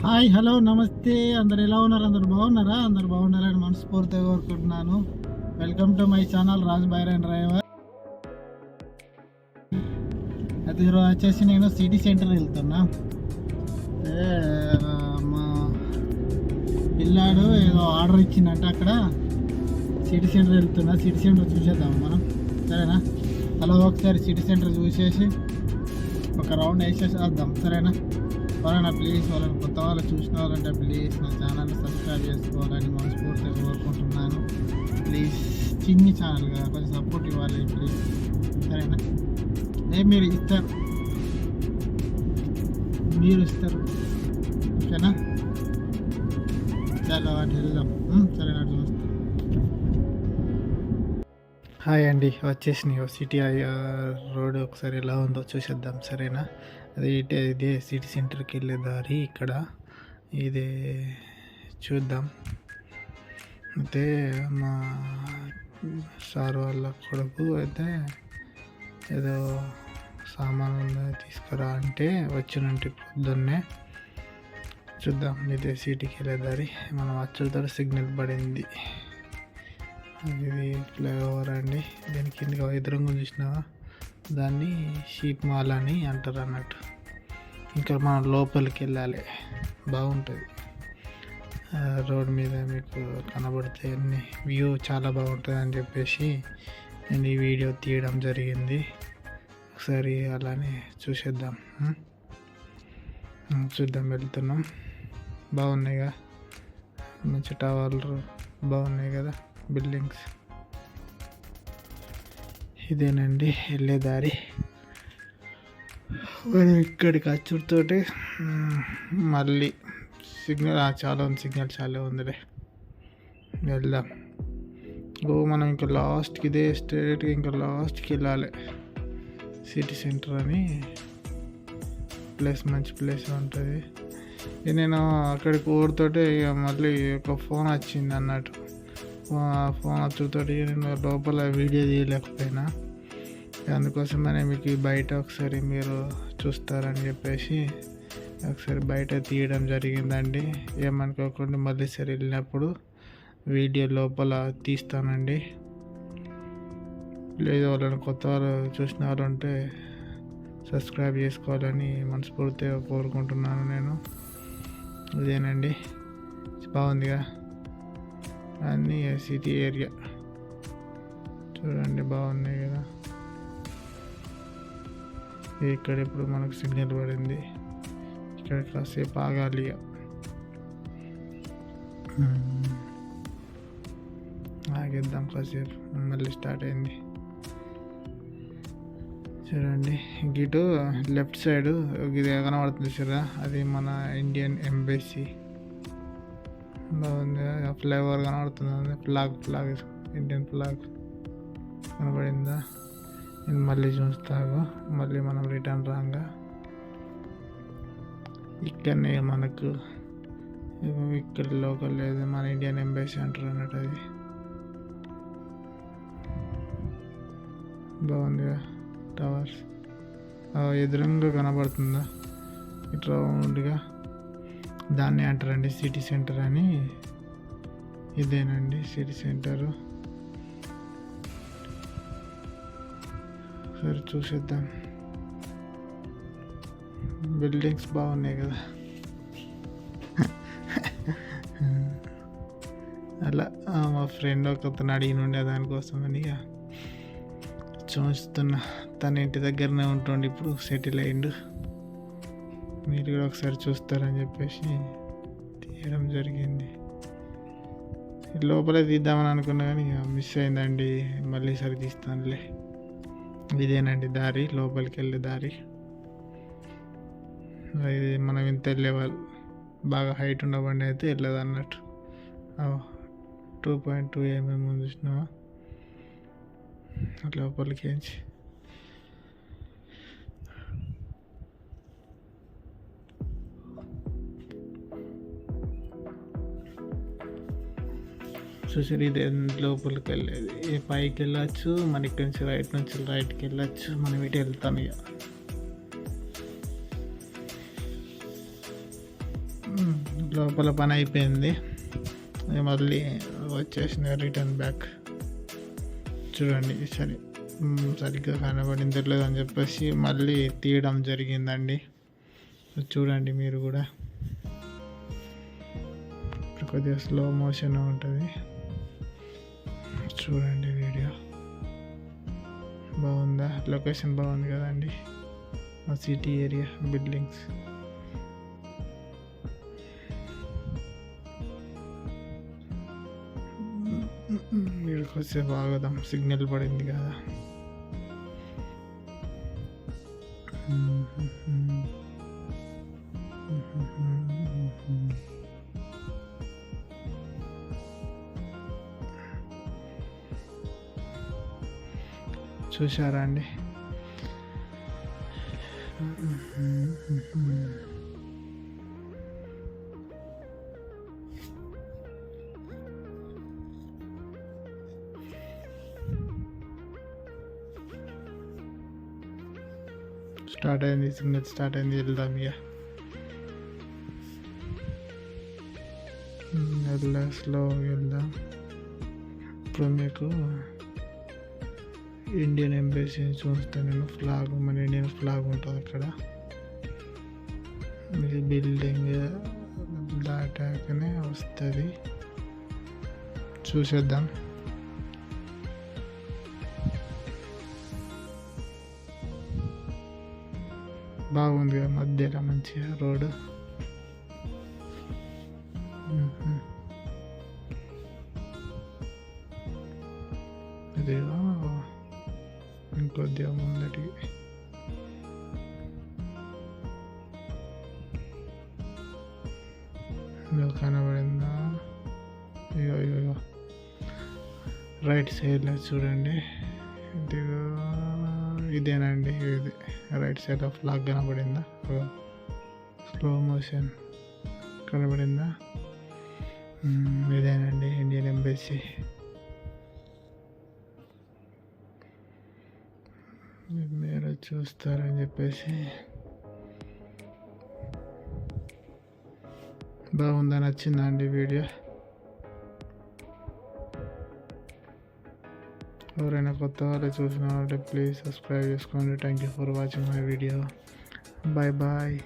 Hi hello నమస్తే, అందరు ఎలా ఉన్నారు? అందరు బాగున్నారా? అందరు బాగున్నారని మనస్ఫూర్తిగా కోరుకుంటున్నాను. Welcome to my channel Raj Byron driver. అయితే ఈరోజు వచ్చేసి నేను సిటీ సెంటర్ వెళ్తున్నా. మా పిల్లాడు ఏదో ఆర్డర్ ఇచ్చిందంటే అక్కడ సిటీ సెంటర్ వెళ్తున్నా. సిటీ సెంటర్ చూసేద్దాం మనం, సరేనా? అలా ఒకసారి సిటీ సెంటర్ చూసేసి ఒక రౌండ్ వేసేసి వద్దాం, సరేనా? వాళ్ళని ప్లీజ్, వాళ్ళని కొత్త వాళ్ళు చూసిన వాళ్ళంటే ప్లీజ్ నా ఛానల్ని సబ్స్క్రైబ్ చేసుకోవాలని మనస్ఫూర్తిగా కోరుకుంటున్నాను. ప్లీజ్ చిన్ని ఛానల్ కదా, కొంచెం సపోర్ట్ ఇవ్వాలి ప్లీజ్, సరేనా? మీరు ఇస్తారు, ఓకేనా? చాలా వాటి వెళ్దాం, సరేనా? చూస్తాం. హాయ్ అండి, వచ్చేసినాయి సిటీ రోడ్. ఒకసారి ఎలా ఉందో చూసేద్దాం, సరేనా? ఇదే సిటీ సెంటర్కి వెళ్ళే దారి. ఇక్కడ ఇదే చూద్దాం. అయితే మా సార్ వాళ్ళ కొడుకు అయితే ఏదో సామాను తీసుకురా అంటే వచ్చినంటే పొద్దున్నే. చూద్దాం, ఇదే సిటీకి వెళ్ళే దారి. మనం వచ్చేతో సిగ్నల్ పడింది. ఇది ఫ్లైఓవర్ అండి. దీని కిందకి ఎదురుగా చూసినావా, దాన్ని షీప్ మాల్ అని అంటారు అన్నట్టు. ఇంకా మనం లోపలికి వెళ్ళాలి, బాగుంటుంది. రోడ్ మీద మీకు కనబడితే వ్యూ చాలా బాగుంటుంది అని చెప్పేసి నేను ఈ వీడియో తీయడం జరిగింది. ఒకసారి అలానే చూసేద్దాం. చూద్దాం, వెళ్తున్నాం. బాగున్నాయిగా, మంచి టవర్లు బాగున్నాయి కదా, బిల్డింగ్స్. ఇదేనండి వెళ్ళే దారి. మనం ఇక్కడికి వచ్చుతోటి మళ్ళీ సిగ్నల్ చాలా ఉంది, సిగ్నల్ చాలా ఉందిలే, వెళ్దాం. మనం ఇంకా లాస్ట్కి ఇదే స్ట్రేట్గా ఇంకా లాస్ట్కి వెళ్ళాలి. సిటీ సెంటర్ అని ప్లేస్, మంచి ప్లేస్ ఉంటుంది. నేను అక్కడికి ఊరితోటి ఇక మళ్ళీ ఒక ఫోన్ వచ్చింది అన్నట్టు. ఫోన్ వచ్చుతోటి నేను లోపల వీడియో తీయలేకపోయినా, అందుకోసమనే మీకు బయట ఒకసారి మీరు చూస్తారని చెప్పేసి ఒకసారి బయట తీయడం జరిగిందండి. ఏమనుకోకుండా మళ్ళీ సరి వెళ్ళినప్పుడు వీడియో లోపల తీస్తానండి. లేదు వాళ్ళని కొత్త వాళ్ళు చూసిన వాళ్ళు ఉంటే సబ్స్క్రైబ్ చేసుకోవాలని మనస్ఫూర్తిగా కోరుకుంటున్నాను నేను. ఇదేనండి, బాగుందిగా అన్నీ సిటీ ఏరియా. చూడండి, బాగున్నాయి కదా. ఇక్కడ ఇప్పుడు మనకు సిగ్నల్ పడింది. ఇక్కడ కాసేపు ఆగాలి. ఆగేద్దాం కాసేపు, మళ్ళీ స్టార్ట్ అయింది. చూడండి, గిటు లెఫ్ట్ సైడ్ ఇది కనబడుతుంది చూరా, అది మన ఇండియన్ ఎంబసీ. బాగుంది, ఫ్లైఓవర్ కనబడుతుంది. ఫ్లాగ్ ఇండియన్ ఫ్లాగ్ కనబడిందా? నేను మళ్ళీ చూస్తాను. మళ్ళీ మనం రిటర్న్ రాగా ఇక్కడనే మనకు ఇక్కడ లోకల్ లేదు, మన ఇండియన్ ఎంబసీ అంటారు అన్నట్టు. అది బాగుందిగా, టవర్స్ ఎదురుగా కనబడుతుందా ఇట్లా రౌండ్గా, దాన్ని అంటారండి సిటీ సెంటర్ అని. ఇదేనండి సిటీ సెంటరు. సరే చూసేద్దాం. బిల్డింగ్స్ బాగున్నాయి కదా. అలా మా ఫ్రెండ్ ఒకతను అడిగినుండే దానికోసమని చూస్తున్నా. తన ఇంటి దగ్గరనే ఉంటుండే, ఇప్పుడు సెటిల్ అయ్యిండు. మీరు కూడా ఒకసారి చూస్తారని చెప్పేసి తీయడం జరిగింది. లోపలే తీద్దామని అనుకున్నా కానీ మిస్ అయిందండి. మళ్ళీ సరి తీస్తానులే. ఇదేనండి దారి, లోపలికి వెళ్ళే దారి. ఇది మనం ఇంత వెళ్ళేవాళ్ళు, బాగా హైట్ ఉన్న బండి అయితే వెళ్ళదు అన్నట్టు. 2.2 mm చూసినావా లోపలికి ఏంచి. చూసారు, ఇది లోపలికి వెళ్ళేది. పైకి వెళ్ళచ్చు, మన ఇక్కడి నుంచి రైట్కి వెళ్ళచ్చు. మనం ఇటు వెళ్తాం. ఇక లోపల పని అయిపోయింది, మళ్ళీ వచ్చేసిన రిటర్న్ బ్యాక్. చూడండి సరిగ్గా కనబడింది లేదు అని చెప్పేసి మళ్ళీ తీయడం జరిగిందండి. చూడండి మీరు కూడా, కొద్దిగా స్లో మోషన్ ఉంటుంది. చూడండి వీడియో బాగుందా, లొకేషన్ బాగుంది కదండి, ఆ సిటీ ఏరియా బిల్డింగ్స్. వీడికి వస్తే బాగుదాం, సిగ్నల్ పడింది కదా. చూసారా అండి, స్టార్ట్ అయింది, సిగ్నల్ స్టార్ట్ అయింది, వెళ్దాం ఇక. స్లో వెళ్దాం. ఇప్పుడు మీకు ఇండియన్ ఎంబసీని చూస్తాను నేను. ఫ్లాగ్, మన ఇండియన్ ఫ్లాగ్ ఉంటుంది అక్కడ. మీకు బిల్డింగ్ దాటాకనే వస్తుంది, చూసేద్దాం. బాగుంది కదా మధ్యలో మంచిగా రోడ్డు. ఇదేదో ఇంకొద్దిగా ముందటికి. కనబడిందా? ఇగో రైట్ సైడ్లో చూడండి, ఇదేనండి, ఇది రైట్ సైడ్ ఆఫ్ ఫ్లాగ్ కనబడిందా? స్లో మోషన్ కనబడిందా? ఇదేనండి ఇండియన్ ఎంబసీ. మీరు చూస్తారని చెప్పేసి. బాగుందా, నచ్చిందా అండి వీడియో? ఎవరైనా కొత్త వాళ్ళు చూసిన వాళ్ళంటే ప్లీజ్ సబ్స్క్రైబ్ చేసుకోండి. Thank you for watching my video. Bye bye.